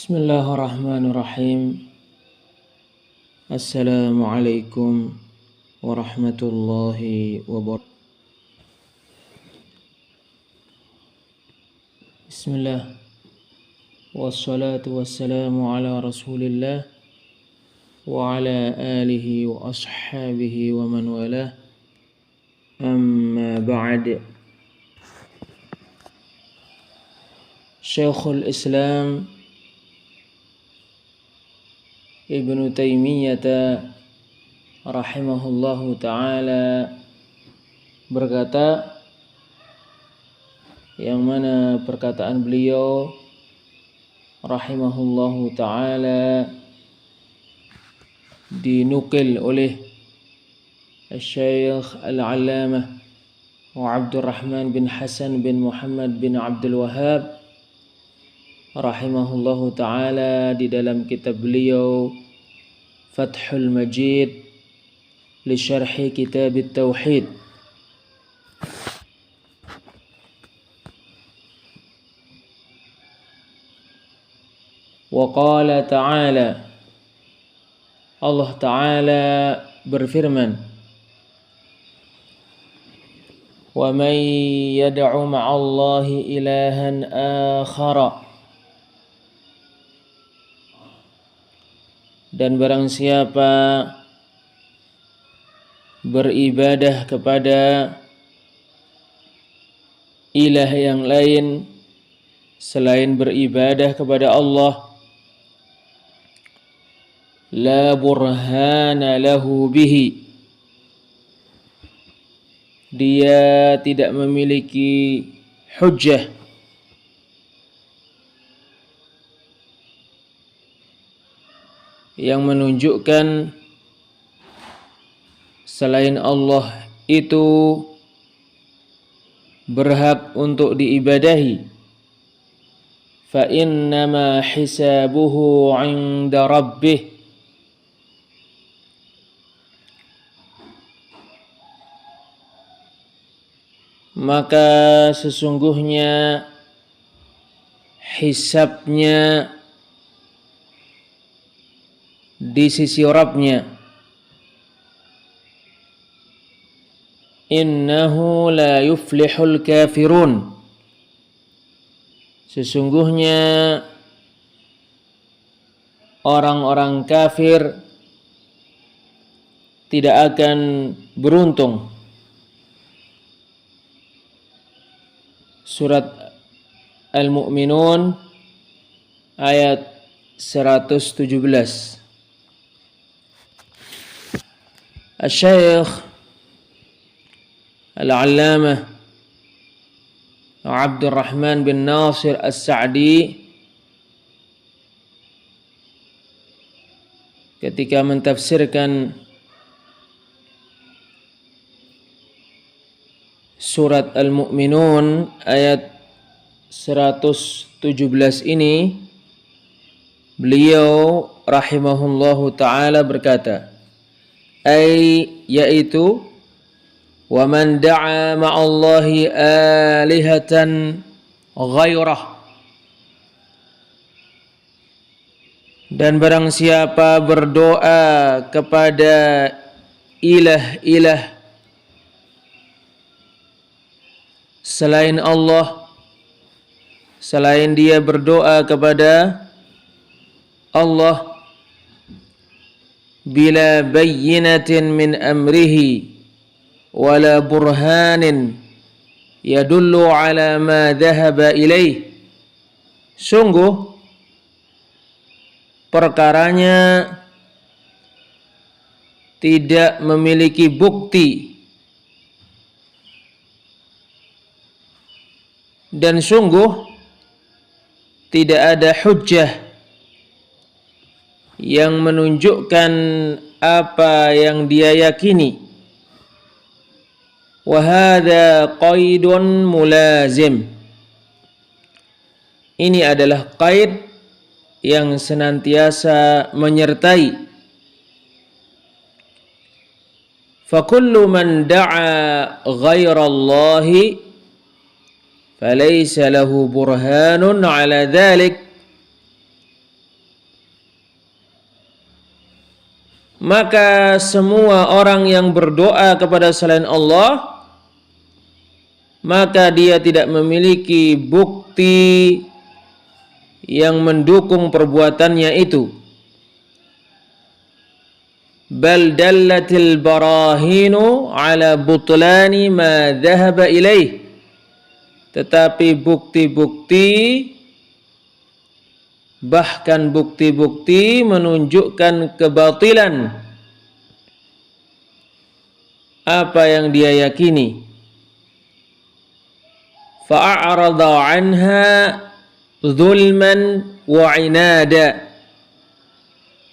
Bismillahirrahmanirrahim. Assalamualaikum warahmatullahi wabarakatuh. Bismillah. Wassalatu wassalamu ala rasulillah wa ala alihi wa ashabihi wa man walah. Amma ba'd. Syekhul Islam Ibnu Taimiyah rahimahullahu ta'ala berkata, yang mana perkataan beliau rahimahullahu ta'ala dinukil oleh Syekh Al-Allamah Abdurrahman bin Hasan bin Muhammad bin Abdul Wahhab rahimahullahu ta'ala di dalam kitab beliau Fathul Majid li syarhi kitab Tauhid. Wa qala ta'ala, Allah ta'ala berfirman, wa man yad'u ma'allahi ilahan akhara, dan barang siapa beribadah kepada ilah yang lain selain beribadah kepada Allah, la burhana lahu bihi, dia tidak memiliki hujjah yang menunjukkan selain Allah itu berhak untuk diibadahi, fa innama hisabuhu 'inda rabbih, maka sesungguhnya hisabnya di sisi Rabbnya. Innahu la yuflihul kafirun, sesungguhnya orang-orang kafir tidak akan beruntung. Surat Al-Mu'minun ayat 117. Syekh Al-Allamah Abdurrahman bin Nasir As-Sa'di ketika mentafsirkan surat Al-Mu'minun ayat 117 ini, beliau rahimahullahu ta'ala berkata, yaitu wa man da'a ma'allahi alihatan ghairah, dan barang siapa berdoa kepada ilah-ilah selain Allah, selain dia berdoa kepada Allah, bila bayyinatin min amrihi wala burhanin yadullu ala ma dhahaba ilaih, sungguh perkaranya tidak memiliki bukti dan sungguh tidak ada hujjah yang menunjukkan apa yang dia yakini. Wa hadza qaidun mulazim, ini adalah qaid yang senantiasa menyertai. Fa kullu man da'a ghairallahi falaysa lahu burhanun ala dhalik, maka semua orang yang berdoa kepada selain Allah, maka dia tidak memiliki bukti yang mendukung perbuatannya itu. Bal dallatil barahinu ala butlani ma dhahaba ilaih. Tetapi bukti-bukti, bahkan bukti-bukti menunjukkan kebatilan apa yang dia yakini. Fa'arada anha zulman wa inada.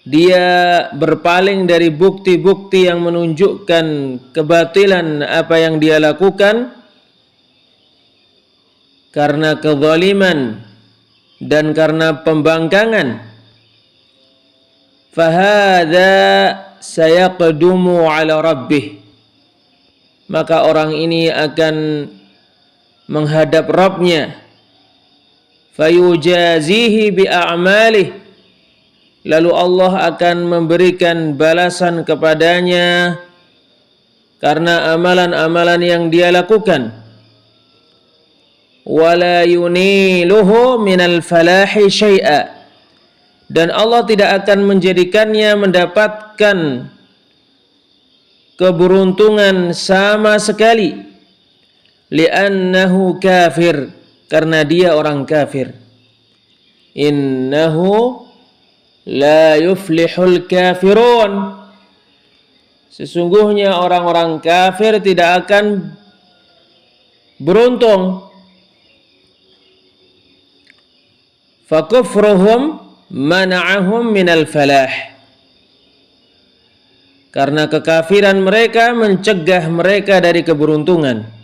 Dia berpaling dari bukti-bukti yang menunjukkan kebatilan apa yang dia lakukan karena kezaliman dan karena pembangkangan. Fahadha sayaqdumu ala rabbih. Maka orang ini akan menghadap Rabbnya. Fayujazihi bi'a'malih. Lalu Allah akan memberikan balasan kepadanya karena amalan-amalan yang dia lakukan. Wala yuniluhu minal falahi syai'a. Dan Allah tidak akan menjadikannya mendapatkan keberuntungan sama sekali. Li'annahu kafir. Karena dia orang kafir. Innahu la yuflihul kafirun. Sesungguhnya orang-orang kafir tidak akan beruntung. Fakufruhum mana'ahum minal falah. Karena kekafiran mereka mencegah mereka dari keberuntungan.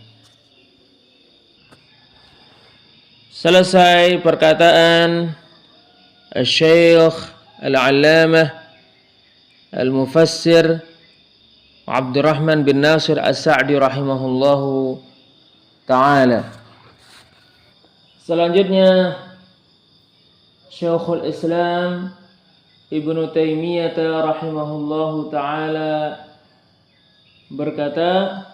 Selesai perkataan Syekh Al-Allamah Al-Mufassir Abdurrahman bin Nasir As-Sa'di rahimahullahu ta'ala. Selanjutnya Syekhul Islam Ibnu Taimiyah rahimahullahu ta'ala berkata,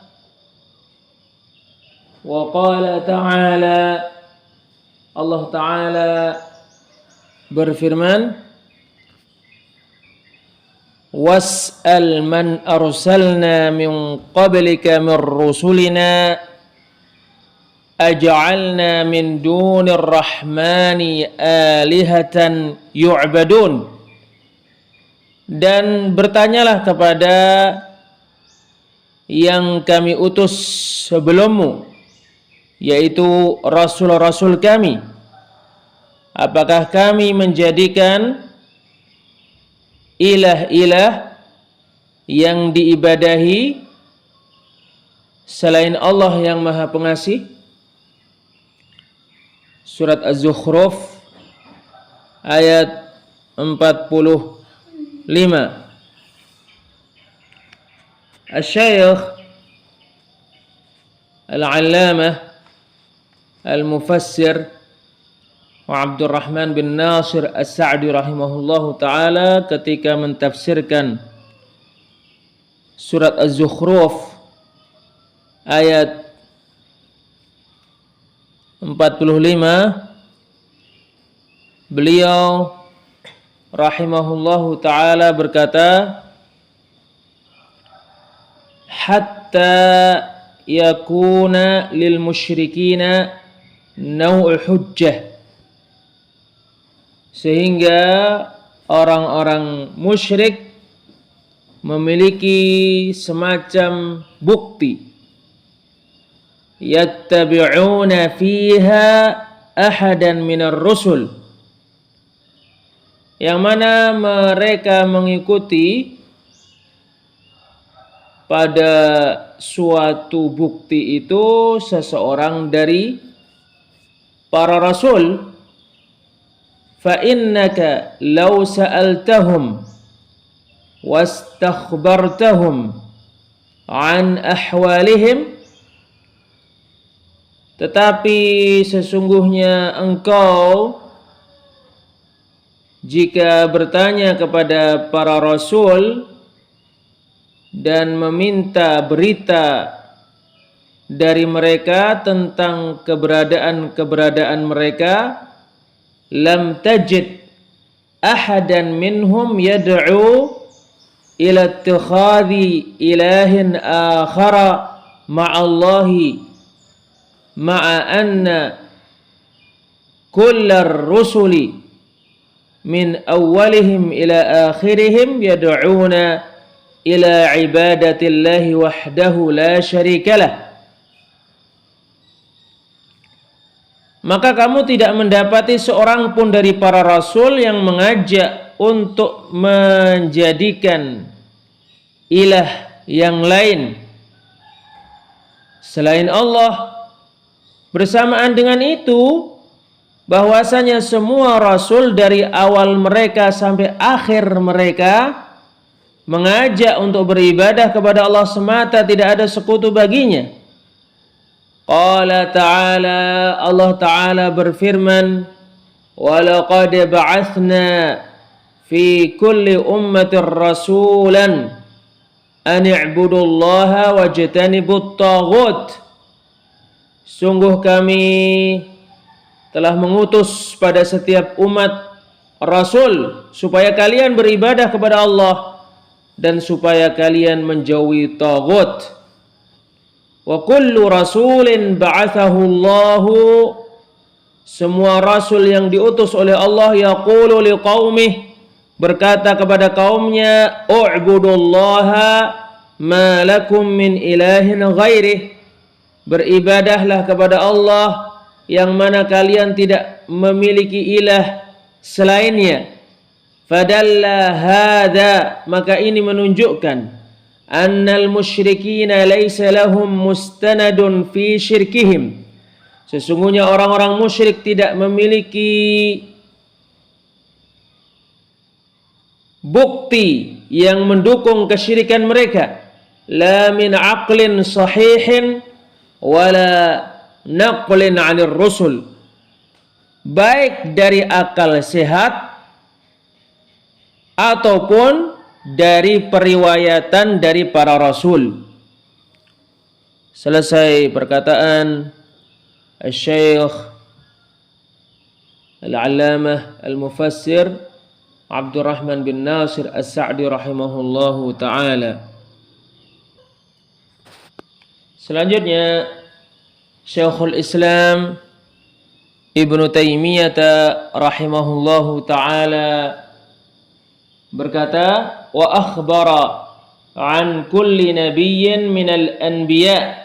wa qala ta'ala, Allah ta'ala berfirman, was'al man arsalna min qablika min rusulina aj'alna min dunir rahmani alihatan yu'badun. Dan bertanyalah kepada yang kami utus sebelummu, yaitu rasul-rasul kami, apakah kami menjadikan ilah-ilah yang diibadahi selain Allah yang Maha Pengasih? Surat Az-Zukhruf ayat 45. Asy-Syaikh Al-Allamah Al-Mufassir Abdurrahman bin Nasir As-Sa'di rahimahullahu ta'ala ketika mentafsirkan surat Az-Zukhruf ayat 45, beliau rahimahullahu ta'ala berkata, hatta yakuna lil musyrikina naw'u hujjah, sehingga orang-orang musyrik memiliki semacam bukti, yattabi'una fiha ahadan minar rusul, yang mana mereka mengikuti pada suatu bukti itu seseorang dari para rasul. Fa innaka law sa'altahum wastakhbartahum an ahwalihim, tetapi sesungguhnya engkau jika bertanya kepada para rasul dan meminta berita dari mereka tentang keberadaan mereka, lam tajid ahadan minhum yad'u ila ittikhadhi ilahin akhara ma'allahi ma'a anna kullar rusuli min awwalihim ila akhirihim yad'una ila ibadatillahi wahdahu la syarikalah. Maka kamu tidak mendapati seorang pun dari para rasul yang mengajak untuk menjadikan ilah yang lain selain Allah. Bersamaan dengan itu, bahwasanya semua rasul dari awal mereka sampai akhir mereka mengajak untuk beribadah kepada Allah semata, tidak ada sekutu baginya. Qala ta'ala, Allah Ta'ala berfirman, وَلَقَدْ بَعَثْنَا فِي كُلِّ أُمَّةٍ رَسُولًا أَنِ اعْبُدُوا اللَّهَ وَاجْتَنِبُوا الطَّاغُوتَ. Sungguh kami telah mengutus pada setiap umat rasul supaya kalian beribadah kepada Allah dan supaya kalian menjauhi taghut. Wa kullu rasulin ba'athahu Allahu, semua rasul yang diutus oleh Allah, yaqulu liqaumih, berkata kepada kaumnya, u'budullaha ma lakum min ilahin ghairih, beribadahlah kepada Allah yang mana kalian tidak memiliki ilah selainnya. Fadalla hadha, maka ini menunjukkan annal musyrikina laysa lahum mustanadun fi syirkihim, sesungguhnya orang-orang musyrik tidak memiliki bukti yang mendukung kesyirikan mereka, la min aqlin sahihin wala naqlin 'anir rusul, baik dari akal sehat ataupun dari periwayatan dari para rasul. Selesai perkataan Syekh Al-Allamah Al-Mufassir Abdurrahman bin Nasir As-Sa'di rahimahullahu ta'ala. Selanjutnya Syekhul Islam Ibnu Taimiyah rahimahullahu ta'ala berkata, wa akhbara an kulli nabiyyin minal anbiya,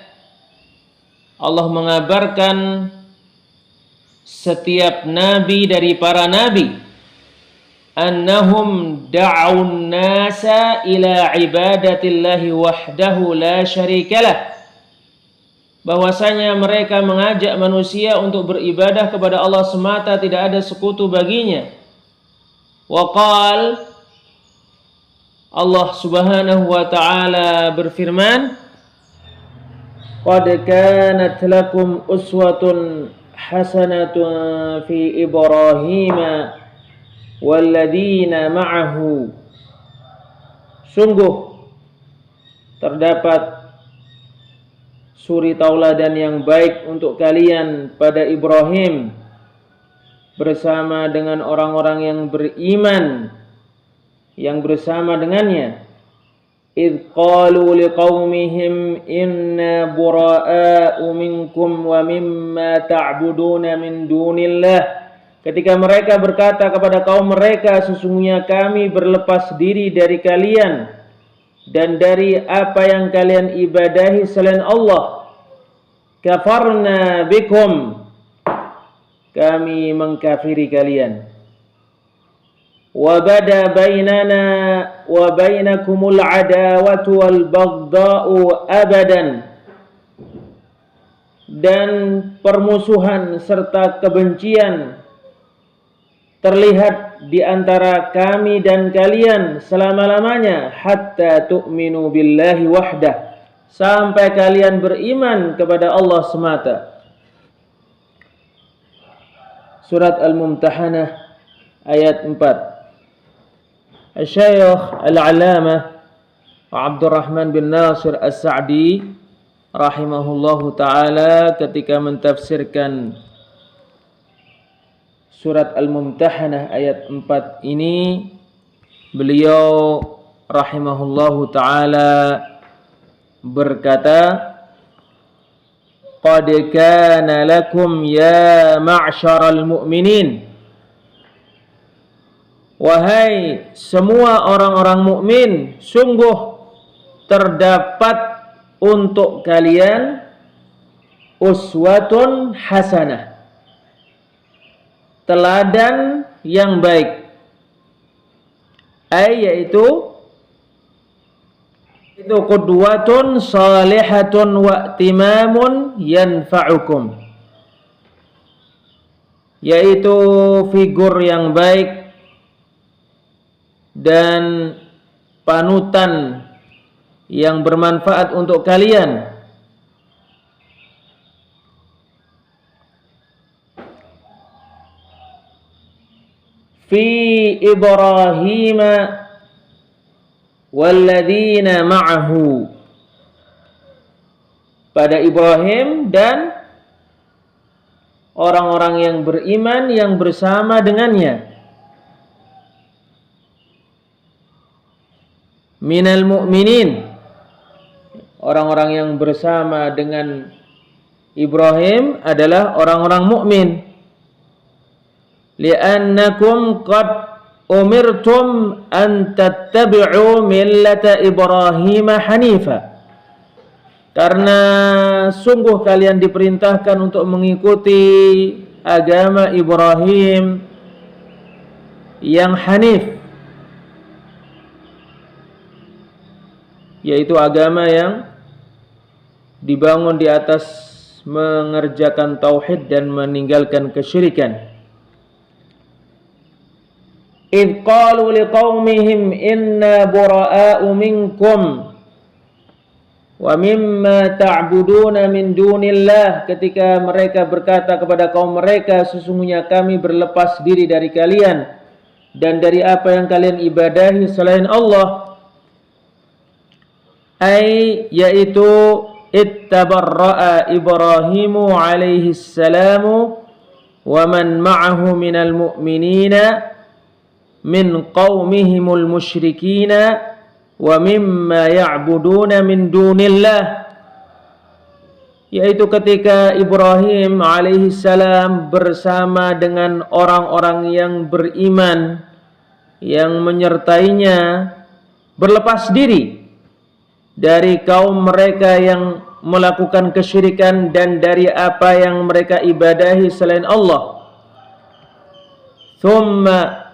Allah mengabarkan setiap nabi dari para nabi, annahum da'un nasa ila ibadatillahi wahdahu la syarikalah, bahwasanya mereka mengajak manusia untuk beribadah kepada Allah semata, tidak ada sekutu baginya. Wa qal, Allah Subhanahu wa ta'ala berfirman, qad kanat lakum uswatun hasanatun fi Ibrahim walladzina ma'ahu, sungguh terdapat suri tauladan yang baik untuk kalian pada Ibrahim bersama dengan orang-orang yang beriman yang bersama dengannya. Idh qalu liqaumihim inna bura'a'u minkum wa mimma ta'buduna min dunillah, ketika mereka berkata kepada kaum mereka, sesungguhnya kami berlepas diri dari kalian dan dari apa yang kalian ibadahi selain Allah. Kafarna bikum, kami mengkafiri kalian. Wa bada bainana wa bainakumul adawatu wal baghda'u abadan, dan permusuhan serta kebencian terlihat di antara kami dan kalian selama-lamanya, hatta tu'minu billahi wahdah, sampai kalian beriman kepada Allah semata. Surat Al-Mumtahanah ayat 4. Syekh Al-Allamah Abdurrahman bin Nasir As-Sa'di rahimahullahu taala ketika mentafsirkan surat Al-Mumtahanah ayat 4 ini, beliau rahimahullahu taala berkata, "Qad kana lakum ya ma'syaral mu'minin." Wahai semua orang-orang mukmin, sungguh terdapat untuk kalian uswatun hasanah, teladan yang baik, yaitu qudwatun salihatun wa timamun yanfa'ukum, yaitu figur yang baik dan panutan yang bermanfaat untuk kalian. Fi Ibrahim walladzina ma'ahu, pada Ibrahim dan orang-orang yang beriman yang bersama dengannya. Minal mu'minin, orang-orang yang bersama dengan Ibrahim adalah orang-orang mukmin. Li'annakum qad umirtum an tattabi'u millata Ibrahim hanifa, karena sungguh kalian diperintahkan untuk mengikuti agama Ibrahim yang hanif, yaitu agama yang dibangun di atas mengerjakan tauhid dan meninggalkan kesyirikan. Idh qalu liqaumihim inna bura'a'u minkum wa mimma ta'buduna min dunillah, ketika mereka berkata kepada kaum mereka, sesungguhnya kami berlepas diri dari kalian dan dari apa yang kalian ibadahi selain Allah. Yaitu ittabarra'a Ibrahimu alaihi salamu wa man ma'ahu minal mu'minina min qaumihimul musyrikina wa mimma ya'buduna min dunillah, yaitu ketika Ibrahim alaihi salam bersama dengan orang-orang yang beriman yang menyertainya berlepas diri dari kaum mereka yang melakukan kesyirikan dan dari apa yang mereka ibadahi selain Allah. Thumma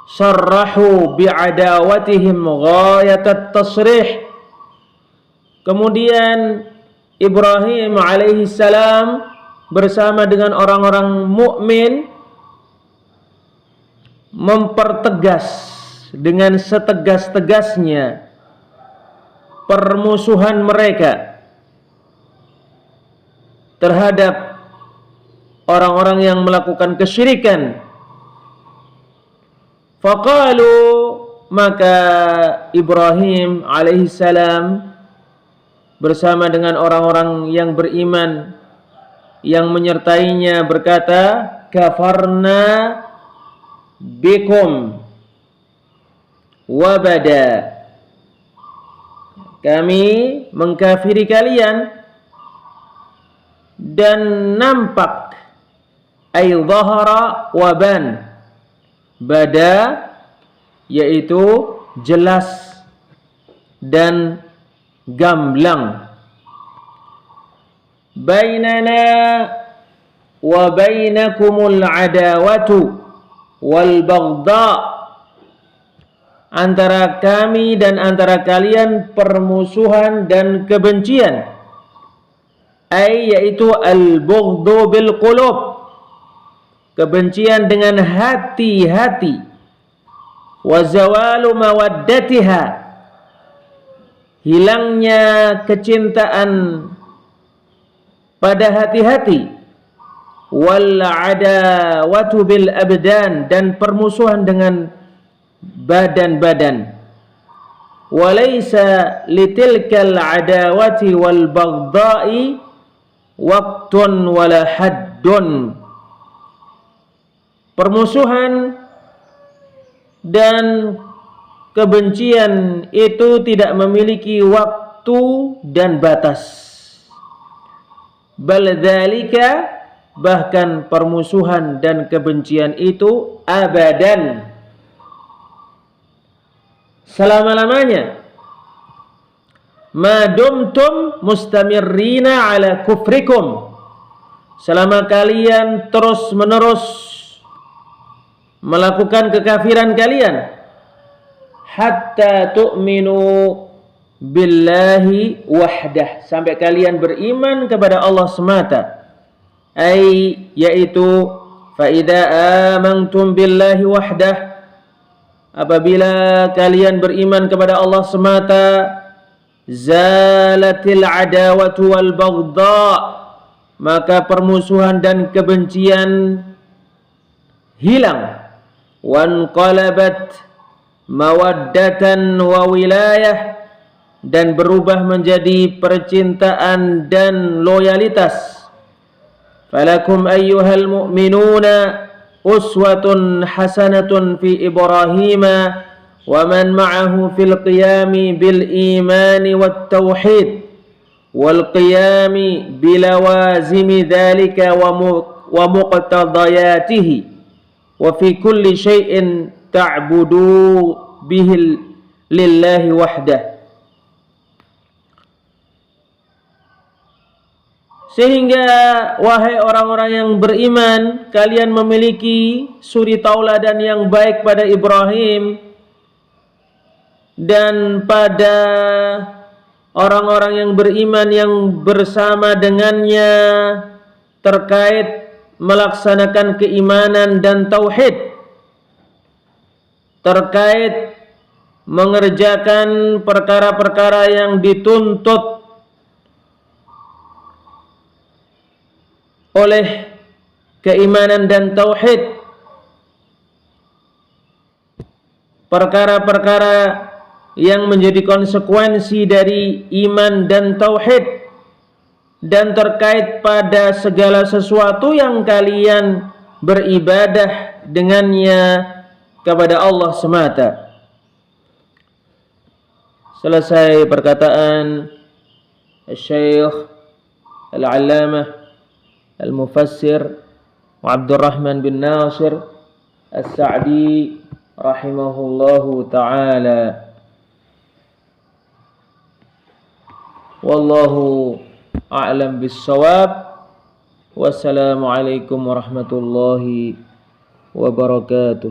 sarrahu bi'adawatihim ghayatat tasrih, kemudian Ibrahim alaihi salam bersama dengan orang-orang mukmin mempertegas dengan setegas-tegasnya permusuhan mereka terhadap orang-orang yang melakukan kesyirikan. Faqalu, maka Ibrahim alaihi salam bersama dengan orang-orang yang beriman yang menyertainya berkata, kafarna bikum wabada, kami mengkafiri kalian dan nampak, ay zahara waban, bada yaitu jelas dan gamblang. Bainana wa bainakumul adawatu wal baghdha, antara kami dan antara kalian permusuhan dan kebencian, yaitu al-bughdhu bil qulub, kebencian dengan hati-hati, wa zawalu mawaddatiha, hilangnya kecintaan pada hati-hati, wal adawatu bil abdan, dan permusuhan dengan badan-badan. walaysa litilkal adawati wal baghdai waqtun wala haddun. Permusuhan dan kebencian itu tidak memiliki waktu dan batas. Bal dzalika, bahkan permusuhan dan kebencian itu abadan, selama-lamanya. Ma dumtum mustamirrina ala kufrikum, selama kalian terus-menerus melakukan kekafiran kalian. Hatta tu'minu billahi wahdah, sampai kalian beriman kepada Allah semata. Yaitu fa idza amantum billahi wahdah, apabila kalian beriman kepada Allah semata, zalatil adawatu wal baghdha, maka permusuhan dan kebencian hilang. Wanqalabat mawaddatan wa wilayah, dan berubah menjadi percintaan dan loyalitas. Falakum ayyuhal mu'minuna uswatun hasanatun fi Ibrahim wa man ma'ahu fil qiyami bil imani wat tauhid wal qiyami bilawazimi dhalika wa muqtadayatihi wa fi kulli syai'in ta'budu bihi lillahi wahdah. Sehingga wahai orang-orang yang beriman, kalian memiliki suri tauladan yang baik pada Ibrahim dan pada orang-orang yang beriman yang bersama dengannya terkait melaksanakan keimanan dan tauhid, terkait mengerjakan perkara-perkara yang dituntut oleh keimanan dan tauhid, perkara-perkara yang menjadi konsekuensi dari iman dan tauhid, dan terkait pada segala sesuatu yang kalian beribadah dengannya kepada Allah semata. Selesai perkataan Syekh Al-Allamah Al-Mufassir Abdurrahman bin Nasir As-Sa'di rahimahullahu ta'ala. Wallahu a'lam bis-shawab. Wassalamualaikum warahmatullahi wabarakatuh.